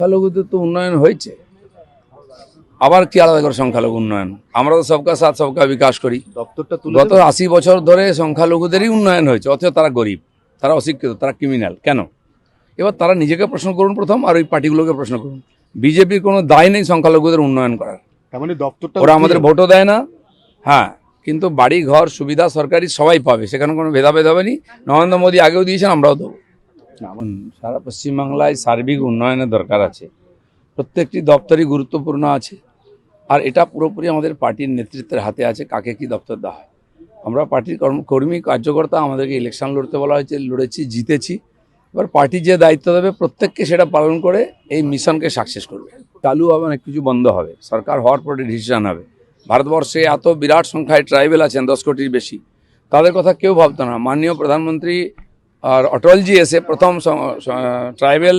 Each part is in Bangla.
সংখ্যালঘুদের তো উন্নয়ন হয়েছে, আবার কি আলাদা করে সংখ্যালঘু উন্নয়ন? আমরা তো সবকা সাথ সবকা বিকাশ করি। দপ্তরটা গত 80 বছর ধরে সংখ্যালঘুদেরই উন্নয়ন হয়েছে, অথচ তারা গরিব, তারা অশিক্ষিত, তারা ক্রিমিনাল কেন? এবার তারা নিজেকে প্রশ্ন করুন প্রথম, আর ওই পার্টিগুলোকে প্রশ্ন করুন। বিজেপির কোনো দায় নেই সংখ্যালঘুদের উন্নয়ন করার। তার মানে দপ্তরটা ওরা আমাদের ভোটও দেয় না, হ্যাঁ, কিন্তু বাড়ি ঘর সুবিধা সরকারি সবাই পাবে, সেখানে কোনো ভেদাভেদ হবে না। নরেন্দ্র মোদী আগেও দিয়েছেন, আমরাও দেবো। সারা পশ্চিমবাংলায় সার্বিক উন্নয়নের দরকার আছে, প্রত্যেকটি দপ্তরই গুরুত্বপূর্ণ আছে, আর এটা পুরোপুরি আমাদের পার্টির নেতৃত্বের হাতে আছে কাকে কি দপ্তর দেওয়া হয়। আমরা পার্টির কর্মী কার্যকর্তা, আমাদেরকে ইলেকশন লড়তে বলা হয়েছে, লড়েছি, জিতেছি। এবার পার্টি যে দায়িত্ব দেবে প্রত্যেককে সেটা পালন করে এই মিশনকে সাকসেস করবে। চালু হবে, অনেক কিছু বন্ধ হবে, সরকার হওয়ার পরে ডিসিশন হবে। ভারতবর্ষে এত বিরাট সংখ্যায় ট্রাইবেল আছেন, 10 কোটির বেশি, তাদের কথা কেউ ভাবতো না। মাননীয় প্রধানমন্ত্রী আর অটলজি এসে প্রথম ট্রাইবেল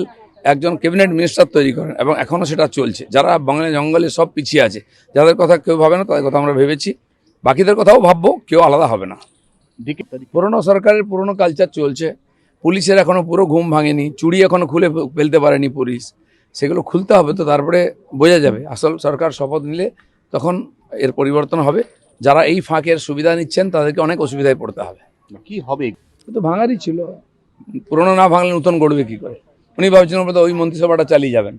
একজন ক্যাবিনেট মিনিস্টার তৈরি করেন, এবং এখনও সেটা চলছে। যারা বাংলা জঙ্গলে সব পিছিয়ে আছে, যাদের কথা কেউ ভাবে না, তাদের কথা আমরা ভেবেছি, বাকিদের কথাও ভাববো, কেউ আলাদা হবে না। পুরনো সরকারের পুরনো কালচার চলছে, পুলিশের এখনও পুরো ঘুম ভাঙেনি, চুড়ি এখনও খুলে ফেলতে পারেনি পুলিশ, সেগুলো খুলতে হবে, তো তারপরে বোঝা যাবে। আসল সরকার শপথ নিলে তখন এর পরিবর্তন হবে। যারা এই ফাঁকের সুবিধা নিচ্ছেন তাদেরকে অনেক অসুবিধায় পড়তে হবে। কি হবে? তো ভাঙারই ছিল, পুরনো না ভাঙলে নতুন গড়বে কী করে? উনি ভাবছেন বোধহয় ওই মন্ত্রিসভাটা চালিয়ে যাবেন।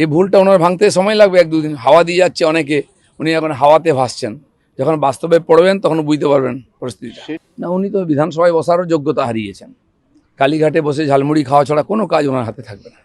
এই ভুলটা ওনার ভাঙতে সময় লাগবে 1-2 দিন। হাওয়া দিয়ে যাচ্ছে অনেকে, উনি এখন হাওয়াতে ভাসছেন। যখন বাস্তবে পড়বেন তখন বুঝতে পারবেন পরিস্থিতিটা। না, উনি তো বিধানসভায় বসারও যোগ্যতা হারিয়েছেন। কালীঘাটে বসে ঝালমুড়ি খাওয়া ছাড়া কোনো কাজ ওনার হাতে থাকবে না।